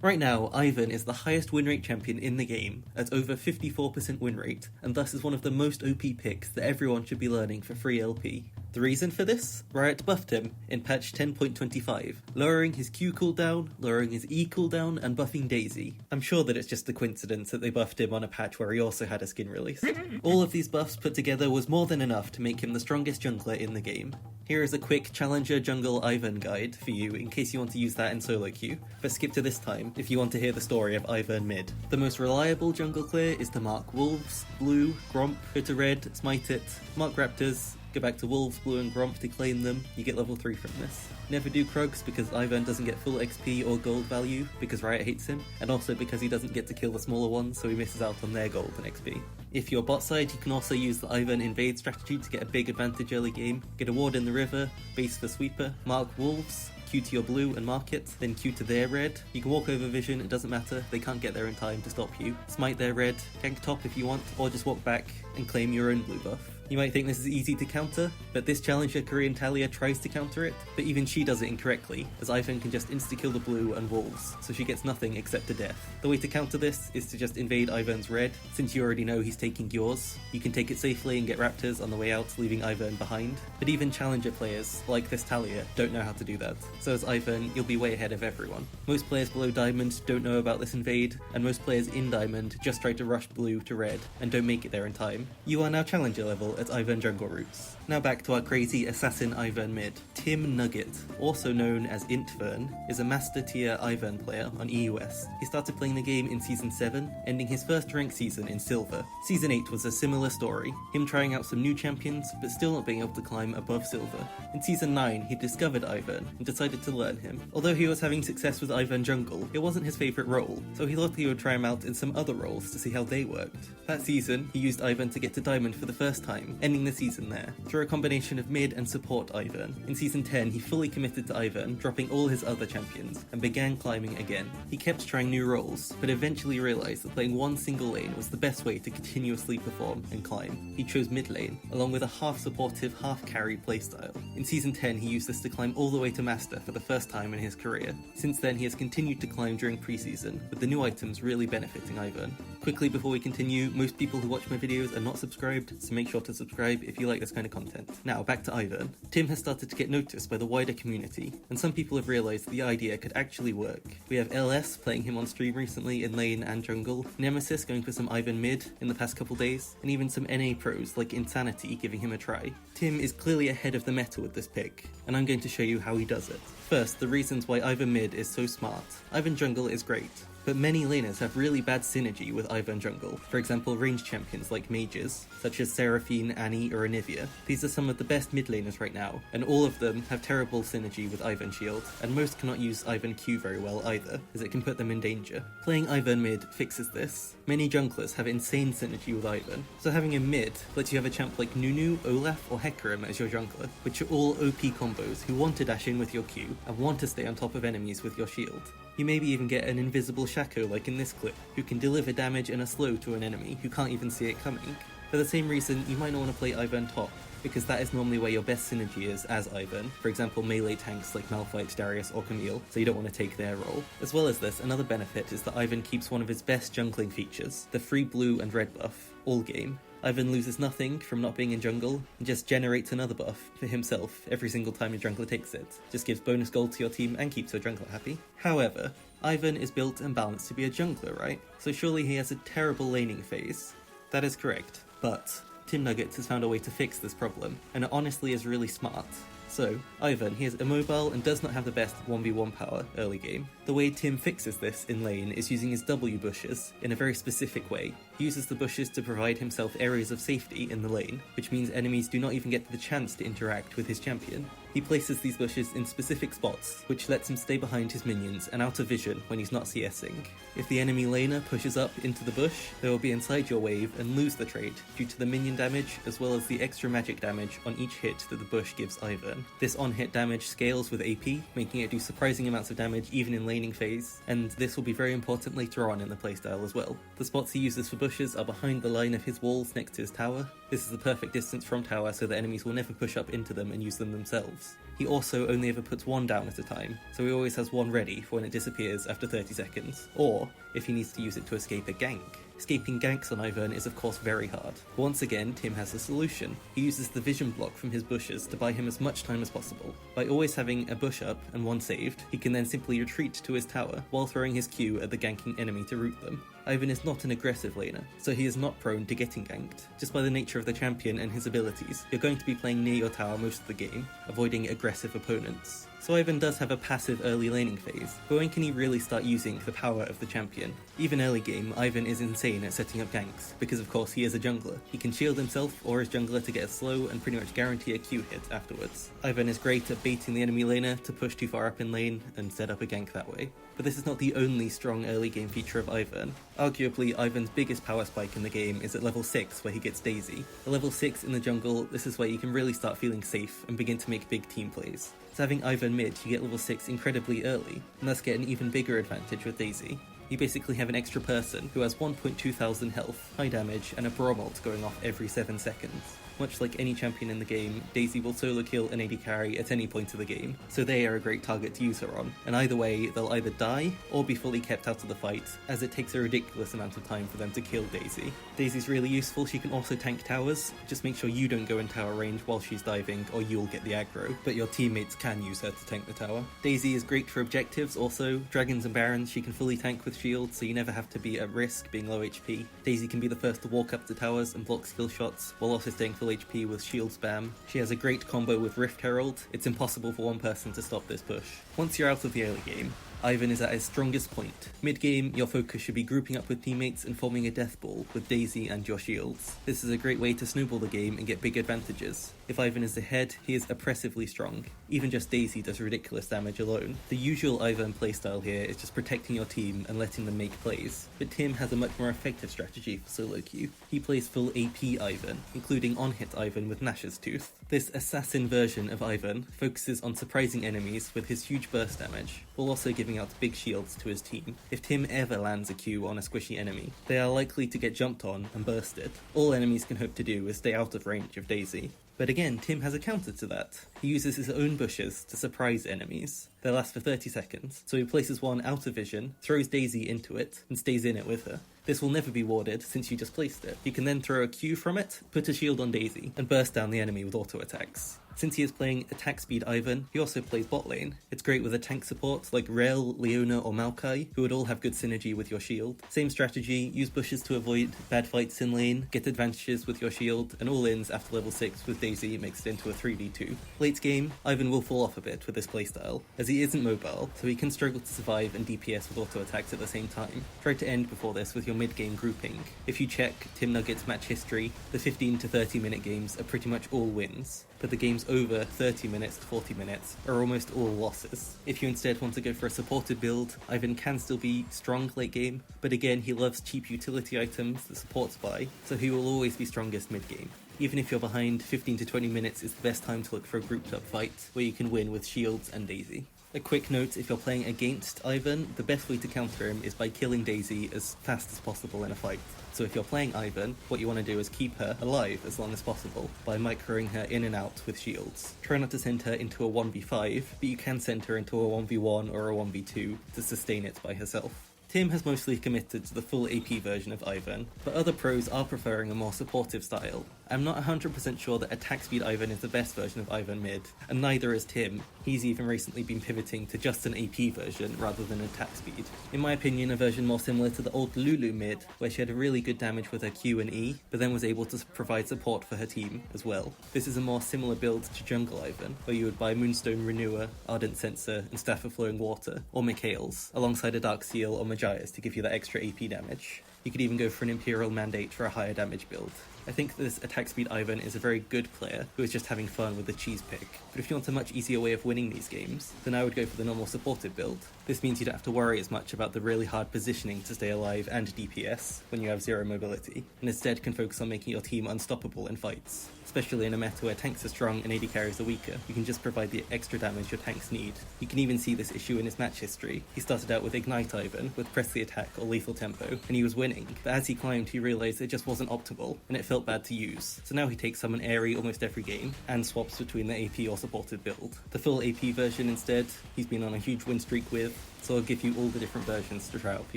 Right now, Ivern is the highest win rate champion in the game, at over 54% win rate, and thus is one of the most OP picks that everyone should be learning for free LP. The reason for this? Riot buffed him in patch 10.25, lowering his Q cooldown, lowering his E cooldown, and buffing Daisy. I'm sure that it's just a coincidence that they buffed him on a patch where he also had a skin released. All of these buffs put together was more than enough to make him the strongest jungler in the game. Here is a quick Challenger Jungle Ivern guide for you in case you want to use that in solo queue, but skip to this time if you want to hear the story of Ivern Mid. The most reliable jungle clear is to mark Wolves, Blue, Gromp, go to Red, Smite it, mark Raptors, go back to Wolves, Blue and Gromp to claim them, you get level 3 from this. Never do Krugs because Ivern doesn't get full XP or gold value because Riot hates him, and also because he doesn't get to kill the smaller ones so he misses out on their gold and XP. If you're bot side, you can also use the Ivern invade strategy to get a big advantage early game, get a ward in the river, base for sweeper, mark Wolves, Q to your blue and mark it, then Q to their red. You can walk over vision, it doesn't matter, they can't get there in time to stop you. Smite their red, gank top if you want, or just walk back and claim your own blue buff. You might think this is easy to counter, but this challenger Korean Talia tries to counter it, but even she does it incorrectly, as Ivern can just insta-kill the blue and wolves, so she gets nothing except a death. The way to counter this is to just invade Ivern's red, since you already know he's taking yours. You can take it safely and get raptors on the way out, leaving Ivern behind. But even challenger players, like this Talia, don't know how to do that. So as Ivern, you'll be way ahead of everyone. Most players below Diamond don't know about this invade, and most players in Diamond just try to rush blue to red, and don't make it there in time. You are now challenger level at Ivern Jungle routes. Now back to our crazy Assassin Ivern Mid. Tim Nugget, also known as Intvern, is a Master tier Ivern player on EUS. He started playing the game in Season 7, ending his first ranked season in Silver. Season 8 was a similar story, him trying out some new champions, but still not being able to climb above Silver. In Season 9, he discovered Ivern and decided to learn him. Although he was having success with Ivern Jungle, it wasn't his favourite role, so he thought he would try him out in some other roles to see how they worked. That season, he used Ivern to get to Diamond for the first time, ending the season there, through a combination of mid and support Ivern. In Season 10, he fully committed to Ivern, dropping all his other champions, and began climbing again. He kept trying new roles, but eventually realised that playing one single lane was the best way to continuously perform and climb. He chose mid lane, along with a half supportive, half carry playstyle. In Season 10, he used this to climb all the way to Master for the first time in his career. Since then, he has continued to climb during preseason, with the new items really benefiting Ivern. Quickly before we continue, most people who watch my videos are not subscribed, so make sure to subscribe if you like this kind of content. Now, back to Ivern. Tim has started to get noticed by the wider community, and some people have realised the idea could actually work. We have LS playing him on stream recently in lane and jungle, Nemesis going for some Ivern Mid in the past couple days, and even some NA pros like Insanity giving him a try. Tim is clearly ahead of the meta with this pick, and I'm going to show you how he does it. First, the reasons why Ivern Mid is so smart. Ivern Jungle is great, but many laners have really bad synergy with Ivern Jungle. For example, range champions like mages, such as Seraphine, Annie, or Anivia. These are some of the best mid laners right now, and all of them have terrible synergy with Ivern Shield, and most cannot use Ivern Q very well either, as it can put them in danger. Playing Ivern Mid fixes this. Many junglers have insane synergy with Ivern, so having him mid lets you have a champ like Nunu, Olaf, or Hecarim as your jungler, which are all OP combos who want to dash in with your Q, and want to stay on top of enemies with your shield. You maybe even get an invisible Shaco like in this clip, who can deliver damage in a slow to an enemy who can't even see it coming. For the same reason, you might not want to play Ivern top, because that is normally where your best synergy is as Ivern. For example, melee tanks like Malphite, Darius, or Camille, so you don't want to take their role. As well as this, another benefit is that Ivern keeps one of his best jungling features, the free blue and red buff, all game. Ivern loses nothing from not being in jungle, and just generates another buff for himself every single time your jungler takes it. Just gives bonus gold to your team and keeps your jungler happy. However, Ivern is built and balanced to be a jungler, right? So surely he has a terrible laning phase. That is correct, but Tim Nuggets has found a way to fix this problem, and it honestly is really smart. So, Ivern, he is immobile and does not have the best 1v1 power early game. The way Tim fixes this in lane is using his W bushes in a very specific way. He uses the bushes to provide himself areas of safety in the lane, which means enemies do not even get the chance to interact with his champion. He places these bushes in specific spots, which lets him stay behind his minions and out of vision when he's not CSing. If the enemy laner pushes up into the bush, they will be inside your wave and lose the trade due to the minion damage as well as the extra magic damage on each hit that the bush gives Ivern. This on-hit damage scales with AP, making it do surprising amounts of damage even in laning phase, and this will be very important later on in the playstyle as well. The spots he uses for bushes are behind the line of his walls next to his tower. This is the perfect distance from tower so that enemies will never push up into them and use them themselves. he also only ever puts one down at a time, so he always has one ready for when it disappears after 30 seconds, or if he needs to use it to escape a gank. Escaping ganks on Ivern is of course very hard. Once again, Tim has a solution. He uses the vision block from his bushes to buy him as much time as possible. By always having a bush up and one saved, he can then simply retreat to his tower while throwing his Q at the ganking enemy to root them. Ivern is not an aggressive laner, so he is not prone to getting ganked. Just by the nature of the champion and his abilities, you're going to be playing near your tower most of the game, avoiding aggressive opponents. So Ivern does have a passive early laning phase, but when can he really start using the power of the champion? Even early game, Ivern is insane at setting up ganks, because of course he is a jungler. He can shield himself or his jungler to get a slow and pretty much guarantee a Q hit afterwards. Ivern is great at baiting the enemy laner to push too far up in lane and set up a gank that way. But this is not the only strong early game feature of Ivern. Arguably, Ivern's biggest power spike in the game is at level 6 where he gets Daisy. At level 6 in the jungle, this is where you can really start feeling safe and begin to make big team plays. So having Ivern mid, you get level 6 incredibly early, and thus get an even bigger advantage with Daisy. You basically have an extra person who has 1,200 health, high damage, and a Bromalt going off every 7 seconds. Much like any champion in the game, Daisy will solo kill an AD carry at any point of the game, so they are a great target to use her on, and either way, they'll either die or be fully kept out of the fight, as it takes a ridiculous amount of time for them to kill Daisy. Daisy's really useful, she can also tank towers, just make sure you don't go in tower range while she's diving or you'll get the aggro, but your teammates can use her to tank the tower. Daisy is great for objectives also, dragons and barons she can fully tank with shields, so you never have to be at risk being low HP. Daisy can be the first to walk up to towers and block skill shots, while also staying full HP with shield spam. She has a great combo with Rift Herald, it's impossible for one person to stop this push. Once you're out of the early game, Ivern is at his strongest point. Mid-game, your focus should be grouping up with teammates and forming a death ball with Daisy and your shields. This is a great way to snowball the game and get big advantages. If Ivern is ahead, he is oppressively strong. Even just Daisy does ridiculous damage alone. The usual Ivern playstyle here is just protecting your team and letting them make plays, but Tim has a much more effective strategy for solo queue. He plays full AP Ivern, including on-hit Ivern with Nash's Tooth. This assassin version of Ivern focuses on surprising enemies with his huge burst damage, while also giving out big shields to his team. If Tim ever lands a Q on a squishy enemy, they are likely to get jumped on and bursted. All enemies can hope to do is stay out of range of Daisy. But again, Tim has a counter to that. He uses his own bushes to surprise enemies. They last for 30 seconds, so he places one out of vision, throws Daisy into it, and stays in it with her. This will never be warded since you just placed it. You can then throw a Q from it, put a shield on Daisy, and burst down the enemy with auto attacks. Since he is playing attack speed Ivern, he also plays bot lane. It's great with a tank support like Rel, Leona or Maokai, who would all have good synergy with your shield. Same strategy, use bushes to avoid bad fights in lane, get advantages with your shield, and all-ins after level 6 with Daisy makes it into a 3v2. Late game, Ivern will fall off a bit with this playstyle, as he isn't mobile, so he can struggle to survive and DPS with auto attacks at the same time. Try to end before this with your mid-game grouping. If you check Tim Nugget's match history, the 15 to 30 minute games are pretty much all wins, but the games over 30 minutes to 40 minutes are almost all losses. If you instead want to go for a supported build, Ivern can still be strong late game, but again he loves cheap utility items that supports buy, so he will always be strongest mid game. Even if you're behind, 15 to 20 minutes is the best time to look for a grouped up fight, where you can win with shields and Daisy. A quick note, if you're playing against Ivern, the best way to counter him is by killing Daisy as fast as possible in a fight. So if you're playing Ivern, what you want to do is keep her alive as long as possible by microing her in and out with shields. Try not to send her into a 1v5, but you can send her into a 1v1 or a 1v2 to sustain it by herself. Tim has mostly committed to the full AP version of Ivern, but other pros are preferring a more supportive style. I'm not 100% sure that attack speed Ivern is the best version of Ivern Mid, and neither is Tim. He's even recently been pivoting to just an AP version rather than attack speed. In my opinion, a version more similar to the old Lulu Mid, where she had a really good damage with her Q and E, but then was able to provide support for her team as well. This is a more similar build to Jungle Ivern, where you would buy Moonstone Renewer, Ardent Censer, and Staff of Flowing Water, or Mikhail's, alongside a Dark Seal or Magias to give you that extra AP damage. You could even go for an Imperial Mandate for a higher damage build. I think this attack speed Ivern is a very good player who is just having fun with the cheese pick, but if you want a much easier way of winning these games, then I would go for the normal supported build. This means you don't have to worry as much about the really hard positioning to stay alive and DPS when you have zero mobility, and instead can focus on making your team unstoppable in fights. Especially in a meta where tanks are strong and AD carries are weaker, you can just provide the extra damage your tanks need. You can even see this issue in his match history. He started out with Ignite Ivern, with Press the Attack or Lethal Tempo, and he was winning, but as he climbed he realised it just wasn't optimal, and it felt bad to use. So now he takes Summon Aery almost every game, and swaps between the AP or supported build. The full AP version instead, he's been on a huge win streak with, so I'll give you all the different versions to try out for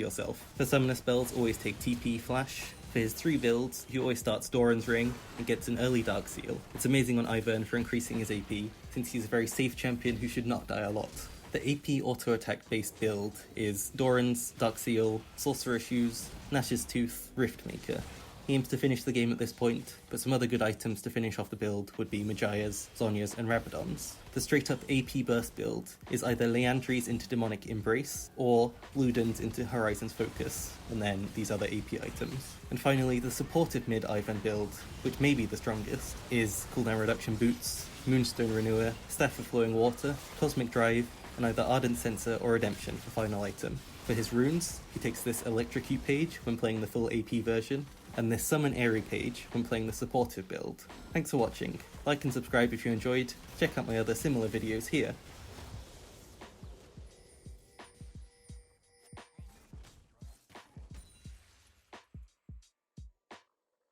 yourself. For summoner spells, always take TP, Flash. For his 3 builds, he always starts Doran's Ring and gets an early Dark Seal. It's amazing on Ivern for increasing his AP, since he's a very safe champion who should not die a lot. The AP auto-attack based build is Doran's, Dark Seal, Sorcerer Shoes, Nash's Tooth, Riftmaker. He aims to finish the game at this point, but some other good items to finish off the build would be Majaya's, Zhonya's and Rabadon's. The straight up AP burst build is either Leandri's into Demonic Embrace, or Bluden's into Horizon's Focus, and then these other AP items. And finally, the supportive mid Ivern build, which may be the strongest, is Cooldown Reduction Boots, Moonstone Renewer, Staff of Flowing Water, Cosmic Drive, and either Ardent Sensor or Redemption for final item. For his runes, he takes this Electrocute page when playing the full AP version, and this Summon Aery page when playing the supportive build. Thanks for watching. Like and subscribe if you enjoyed. Check out my other similar videos here.